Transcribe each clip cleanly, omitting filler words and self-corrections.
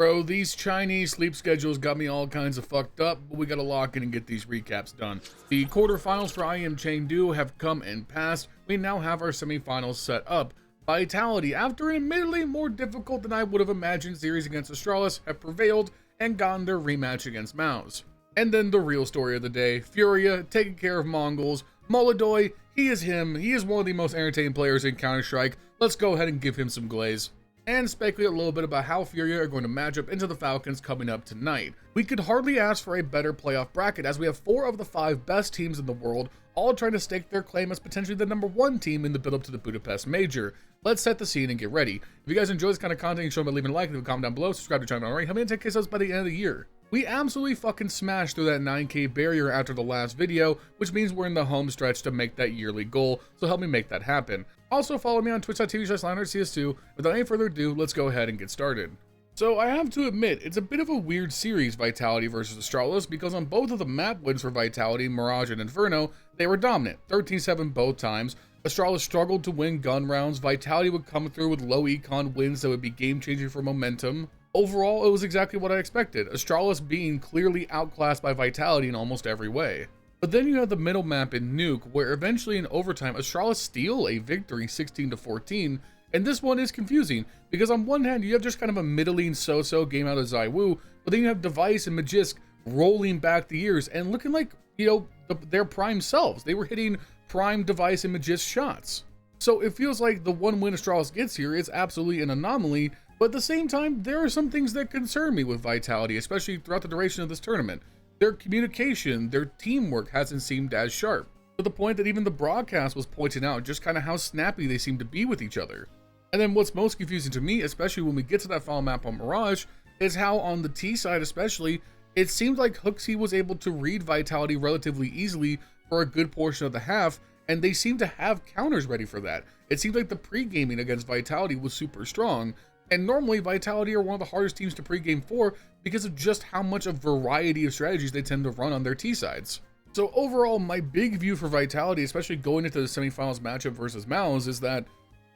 Bro, these Chinese sleep schedules got me all kinds of fucked up, but we gotta lock in and get these recaps done. The quarterfinals for IEM Chengdu have come and passed. We now have our semifinals set up. Vitality, after an admittedly more difficult than I would have imagined series against Astralis, have prevailed and gotten their rematch against MOLODOY. And then the real story of the day, Furia taking care of Mongolz. MOLODOY, he is him. He is one of the most entertaining players in Counter-Strike. Let's go ahead and give him some glaze. And speculate a little bit about how Furia are going to match up into the Falcons coming up tonight. We could hardly ask for a better playoff bracket, as we have 4 of the 5 best teams in the world, all trying to stake their claim as potentially the #1 team in the build-up to the Budapest Major. Let's set the scene and get ready. If you guys enjoy this kind of content, you show me leaving a like, leave a comment down below, subscribe to the channel already, help me 10K subs by the end of the year. We absolutely fucking smashed through that 9K barrier after the last video, which means we're in the home stretch to make that yearly goal, so help me make that happen. Also follow me on twitch.tv/LionHeartZ2. Without any further ado, let's go ahead and get started. So I have to admit, it's a bit of a weird series, Vitality versus Astralis, because on both of the map wins for Vitality, Mirage and Inferno, they were dominant, 13-7 both times. Astralis struggled to win gun rounds. Vitality would come through with low econ wins that would be game-changing for momentum. Overall, it was exactly what I expected, Astralis being clearly outclassed by Vitality in almost every way. But then you have the middle map in Nuke, where eventually in overtime, Astralis steal a victory 16-14, and this one is confusing, because on one hand, you have just kind of a middling so-so game out of Zyro, but then you have Device and Magisk rolling back the years and looking like, you know, their prime selves. They were hitting prime Device and Magisk shots. So it feels like the one win Astralis gets here is absolutely an anomaly, but at the same time, there are some things that concern me with Vitality, especially throughout the duration of this tournament. Their communication, their teamwork hasn't seemed as sharp, to the point that even the broadcast was pointing out just kind of how snappy they seem to be with each other. And then what's most confusing to me, especially when we get to that final map on Mirage, is how on the T side especially, it seemed like HooXi was able to read Vitality relatively easily for a good portion of the half, and they seem to have counters ready for that. It seemed like the pre-gaming against Vitality was super strong, and normally Vitality are one of the hardest teams to pre-game for because of just how much a variety of strategies they tend to run on their T sides. So overall, my big view for Vitality, especially going into the semifinals matchup versus MOLODOY, is that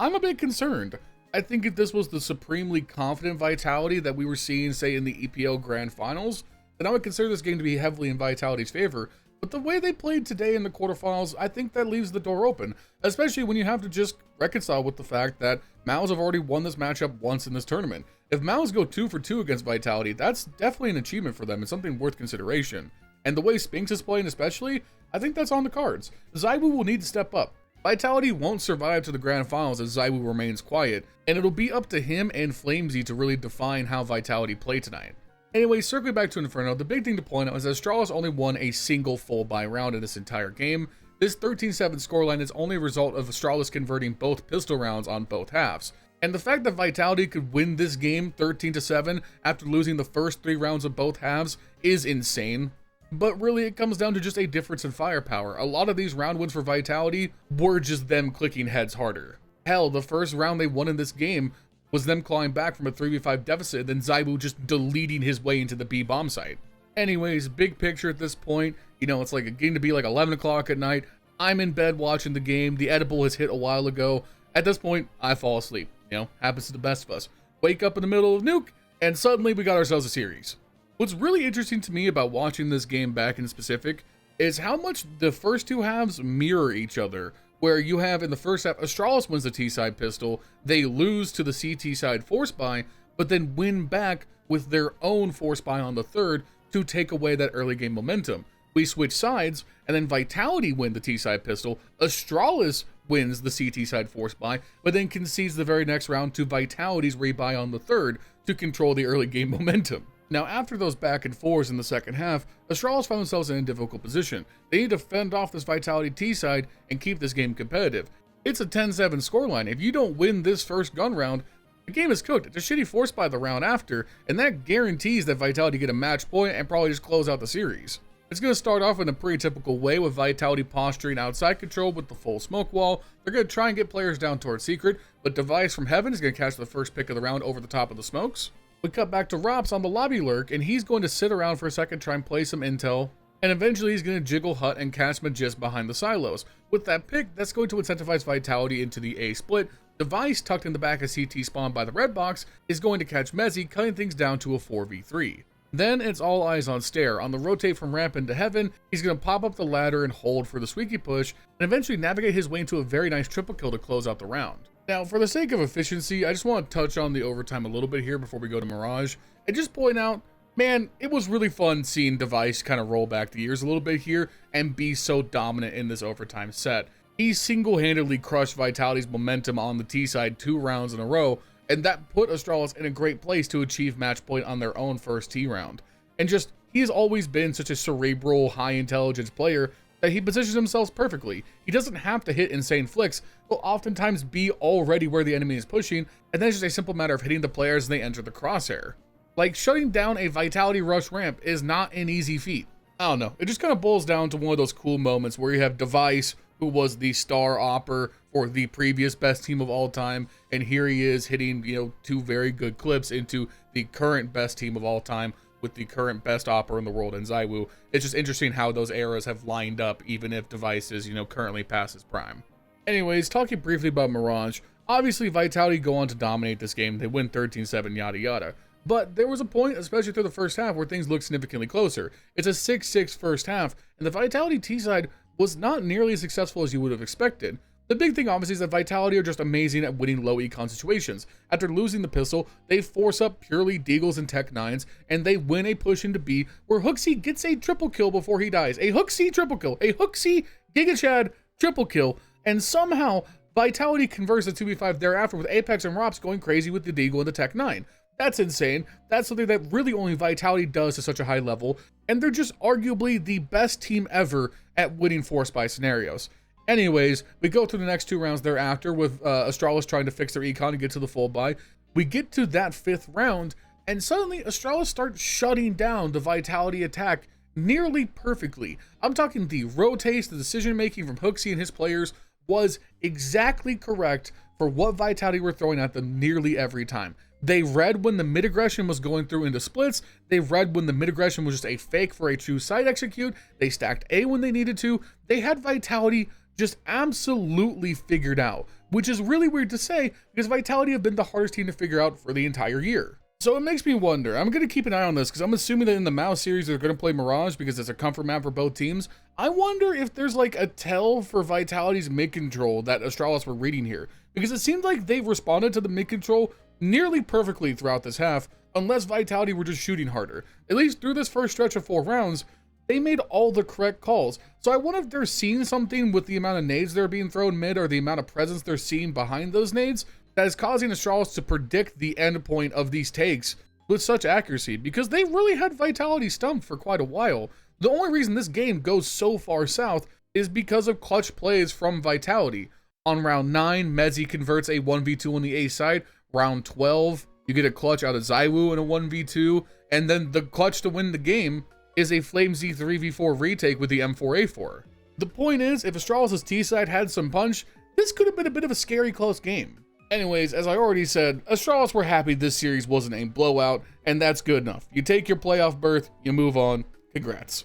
I'm a bit concerned. I think if this was the supremely confident Vitality that we were seeing, say, in the EPL Grand Finals, then I would consider this game to be heavily in Vitality's favor. But the way they played today in the quarterfinals, I think that leaves the door open, especially when you have to just reconcile with the fact that MOLODOY have already won this matchup once in this tournament. If MOLODOY go 2 for 2 against Vitality, that's definitely an achievement for them and something worth consideration. And the way Spinks is playing especially, I think that's on the cards. Zyro will need to step up. Vitality won't survive to the grand finals as Zyro remains quiet, and it'll be up to him and Flamesy to really define how Vitality play tonight. Anyway, circling back to Inferno, the big thing to point out is that Astralis only won a single full buy round in this entire game. This 13-7 scoreline is only a result of Astralis converting both pistol rounds on both halves. And the fact that Vitality could win this game 13-7 after losing the first 3 rounds of both halves is insane. But really, it comes down to just a difference in firepower. A lot of these round wins for Vitality were just them clicking heads harder. Hell, the first round they won in this game was them clawing back from a 3v5 deficit, and then Zyro just deleting his way into the B bomb site. Anyways, big picture at this point, you know, it's like getting to be like 11 o'clock at night. I'm in bed watching the game. The edible has hit a while ago. At this point, I fall asleep. You know, happens to the best of us. Wake up in the middle of Nuke, and suddenly we got ourselves a series. What's really interesting to me about watching this game back in specific is how much the first 2 halves mirror each other, where you have in the first half, Astralis wins the T-side pistol, they lose to the CT side force buy, but then win back with their own force buy on the third to take away that early game momentum. We switch sides, and then Vitality win the T-side pistol, Astralis wins the CT side force buy, but then concedes the very next round to Vitality's rebuy on the third to control the early game momentum. Now, after those back and forths in the second half, Astralis found themselves in a difficult position. They need to fend off this Vitality T side and keep this game competitive. It's a 10-7 scoreline. If you don't win this first gun round, the game is cooked. It's a shitty force buy the round after, and that guarantees that Vitality get a match point and probably just close out the series. It's going to start off in a pretty typical way with Vitality posturing outside control with the full smoke wall. They're going to try and get players down towards Secret, but Device from Heaven is going to catch the first pick of the round over the top of the smokes. We cut back to Rops on the lobby lurk, and he's going to sit around for a second, try and play some intel, and eventually he's going to jiggle Hut and catch Magisk behind the silos. With that pick, that's going to incentivize Vitality into the A split, Device, tucked in the back of CT spawn by the red box, is going to catch m0NESY, cutting things down to a 4v3. Then it's all eyes on Stair. On the rotate from ramp into heaven, he's going to pop up the ladder and hold for the squeaky push, and eventually navigate his way into a very nice triple kill to close out the round. Now, for the sake of efficiency, I just want to touch on the overtime a little bit here before we go to Mirage, and just point out, man, it was really fun seeing Device kind of roll back the years a little bit here and be so dominant in this overtime set. He single-handedly crushed Vitality's momentum on the T side 2 rounds in a row, and that put Astralis in a great place to achieve match point on their own first T round. And just, he has always been such a cerebral, high-intelligence player that he positions himself perfectly. He doesn't have to hit insane flicks, he'll oftentimes be already where the enemy is pushing, and then it's just a simple matter of hitting the players as they enter the crosshair. Like, shutting down a Vitality rush ramp is not an easy feat. I don't know, it just kind of boils down to one of those cool moments where you have Device, who was the star opper for the previous best team of all time, and here he is hitting, 2 very good clips into the current best team of all time with the current best opper in the world in Zyro. It's just interesting how those eras have lined up, even if Device is, currently past his prime. Anyways, talking briefly about Mirage, obviously Vitality go on to dominate this game. They win 13-7, yada yada. But there was a point, especially through the first half, where things looked significantly closer. It's a 6-6 first half, and the Vitality T side was not nearly as successful as you would have expected. The big thing obviously is that Vitality are just amazing at winning low econ situations. After losing the pistol, they force up purely Deagles and Tech 9s, and they win a push into B, where HooXi gets a triple kill before he dies. A HooXi triple kill, a HooXi GigaChad triple kill, and somehow Vitality converts the 2v5 thereafter with Apex and Rops going crazy with the Deagle and the Tech 9. That's insane. That's something that really only Vitality does to such a high level, and they're just arguably the best team ever at winning force buy scenarios. Anyways, we go through the next 2 rounds thereafter with Astralis trying to fix their econ and get to the full buy. We get to that 5th round, and suddenly Astralis starts shutting down the Vitality attack nearly perfectly. I'm talking the rotates, the decision making from HooXi and his players was exactly correct for what Vitality were throwing at them nearly every time. They read when the mid aggression was going through into splits. They read when the mid aggression was just a fake for a true side execute. They stacked A when they needed to. They had Vitality just absolutely figured out, which is really weird to say because Vitality have been the hardest team to figure out for the entire year. So it makes me wonder, I'm going to keep an eye on this because I'm assuming that in the MOUZ series they're going to play Mirage because it's a comfort map for both teams. I wonder if there's like a tell for Vitality's mid control that Astralis were reading here, because it seemed like they responded to the mid control nearly perfectly throughout this half, unless Vitality were just shooting harder. At least through this first stretch of 4 rounds, they made all the correct calls. So I wonder if they're seeing something with the amount of nades that are being thrown mid or the amount of presence they're seeing behind those nades that is causing Astralis to predict the end point of these takes with such accuracy, because they really had Vitality stumped for quite a while. The only reason this game goes so far south is because of clutch plays from Vitality. On round 9, m0NESY converts a 1v2 on the A side. Round 12, you get a clutch out of Zyro in a 1v2, and then the clutch to win the game is a FlameZ 3v4 retake with the M4A4. The point is, if Astralis' T side had some punch, this could have been a bit of a scary close game. Anyways, as I already said, Astralis were happy this series wasn't a blowout, and that's good enough. You take your playoff berth, you move on, congrats.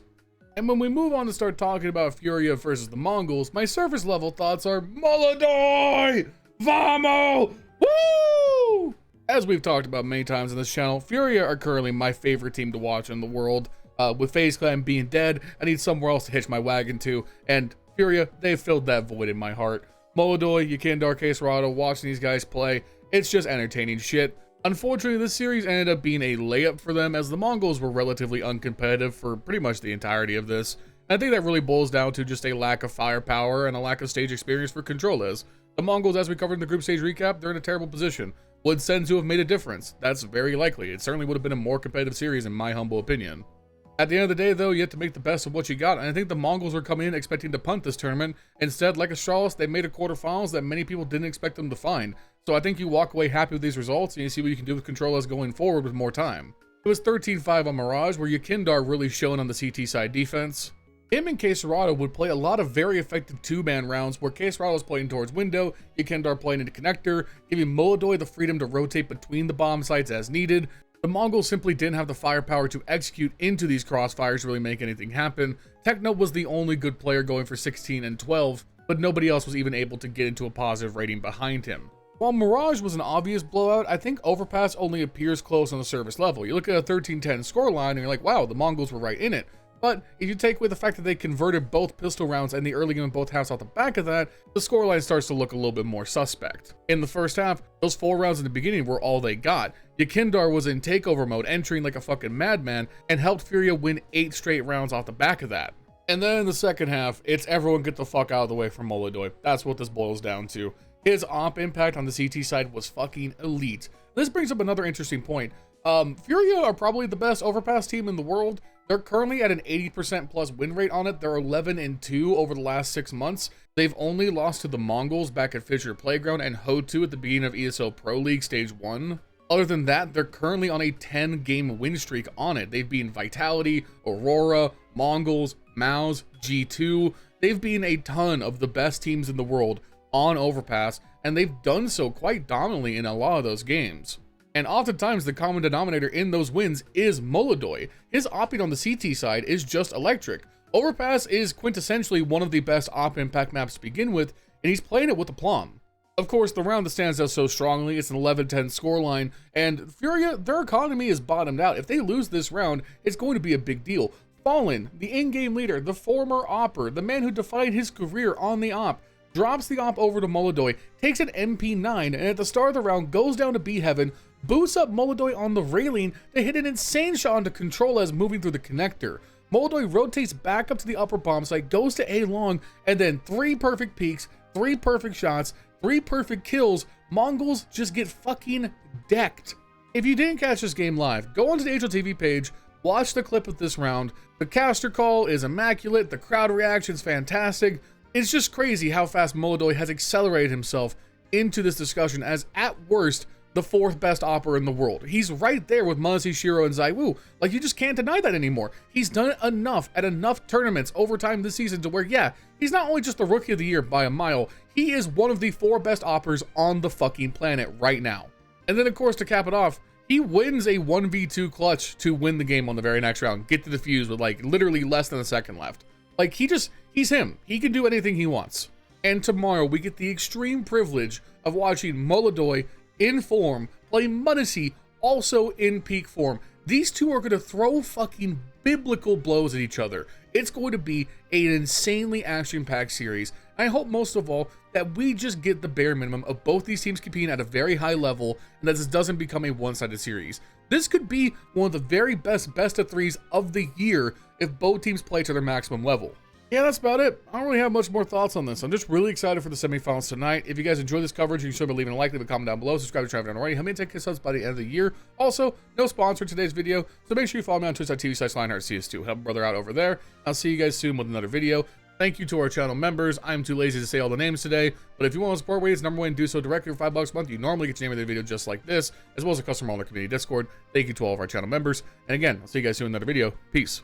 And when we move on to start talking about Furia versus the Mongolz, my surface level thoughts are MOLODOY! Vamo! Woo! As we've talked about many times on this channel, Furia are currently my favorite team to watch in the world. With FaZe Clan being dead, I need somewhere else to hitch my wagon to, and Furia, they've filled that void in my heart. MOLODOY, Yekindar, Serato, watching these guys play, it's just entertaining shit. Unfortunately, this series ended up being a layup for them, as the Mongolz were relatively uncompetitive for pretty much the entirety of this. And I think that really boils down to just a lack of firepower and a lack of stage experience for Controles. The Mongolz, as we covered in the group stage recap, they're in a terrible position. Would Senzu have made a difference? That's very likely. It certainly would have been a more competitive series in my humble opinion. At the end of the day, though, you have to make the best of what you got, and I think the Mongolz were coming in expecting to punt this tournament. Instead, like Astralis, they made a quarterfinals that many people didn't expect them to find. So I think you walk away happy with these results, and you see what you can do with Controles going forward with more time. It was 13-5 on Mirage, where Yekindar really shone on the CT side defense. Him and Serato would play a lot of very effective 2-man rounds, where Serato was playing towards window, Yekindar playing into connector, giving MOLODOY the freedom to rotate between the bomb sites as needed. The Mongolz simply didn't have the firepower to execute into these crossfires to really make anything happen. Techno was the only good player going for 16 and 12, but nobody else was even able to get into a positive rating behind him. While Mirage was an obvious blowout, I think Overpass only appears close on the service level. You look at a 13-10 scoreline and you're like, wow, the Mongols were right in it. But if you take away the fact that they converted both pistol rounds and the early game in both halves off the back of that, the scoreline starts to look a little bit more suspect. In the first half, those 4 rounds in the beginning were all they got. Yakindar was in takeover mode, entering like a fucking madman, and helped Furia win 8 straight rounds off the back of that. And then in the second half, it's everyone get the fuck out of the way from MOLODOY. That's what this boils down to. His op impact on the CT side was fucking elite. This brings up another interesting point. Furia are probably the best Overpass team in the world. They're currently at an 80% plus win rate on it. They're 11-2 over the last 6 months. They've only lost to the Mongolz back at Fisher Playground and HOUTOUT at the beginning of ESL Pro League Stage 1. Other than that, they're currently on a 10-game win streak on it. They've beaten Vitality, Aurora, Mongolz, MOUZ, G2. They've beaten a ton of the best teams in the world on Overpass, and they've done so quite dominantly in a lot of those games. And oftentimes the common denominator in those wins is MOLODOY. His opping on the CT side is just electric. Overpass is quintessentially one of the best op impact maps to begin with, and he's playing it with aplomb. Of course, the round that stands out so strongly, it's an 11-10 scoreline, and Furia, their economy is bottomed out. If they lose this round, it's going to be a big deal. Fallen, the in-game leader, the former opper, the man who defined his career on the op, drops the op over to MOLODOY, takes an MP9, and at the start of the round goes down to B Heaven, boosts up MOLODOY on the railing to hit an insane shot onto Control as moving through the connector. MOLODOY rotates back up to the upper bomb site, goes to A long, and then 3 perfect peaks, 3 perfect shots, 3 perfect kills. Mongols just get fucking decked. If you didn't catch this game live, go onto the HLTV page, watch the clip of this round. The caster call is immaculate, the crowd reaction's fantastic. It's just crazy how fast MOLODOY has accelerated himself into this discussion as, at worst, the 4th best opper in the world. He's right there with m0NESY, Shiro, and Zyro. Like, you just can't deny that anymore. He's done it enough at enough tournaments over time this season to where, yeah, he's not only just the rookie of the year by a mile, he is one of the 4 best oppers on the fucking planet right now. And then, of course, to cap it off, he wins a 1v2 clutch to win the game on the very next round, get to the fuse with like literally less than a second left. Like, he's him. He can do anything he wants. And tomorrow we get the extreme privilege of watching MOLODOY in form play m0NESY also in peak form. These two are going to throw fucking biblical blows at each other. It's going to be an insanely action-packed series. I hope most of all that we just get the bare minimum of both these teams competing at a very high level and that this doesn't become a one-sided series. This could be one of the very best of 3s of the year if both teams play to their maximum level. Yeah, that's about it. I don't really have much more thoughts on this. I'm just really excited for the semifinals tonight. If you guys enjoy this coverage, you should be leaving a like, leave a comment down below, subscribe to the channel if you haven't already. Help me take subs by the end of the year. Also, no sponsor in today's video, so make sure you follow me on twitch.tv/LionHeartZ to help brother out over there. I'll see you guys soon with another video. Thank you to our channel members. I'm too lazy to say all the names today, but if you want to support ways, number one, do so directly for $5 a month. You normally get your name of the video just like this, as well as a custom on our community Discord. Thank you to all of our channel members. And again, I'll see you guys soon in another video. Peace.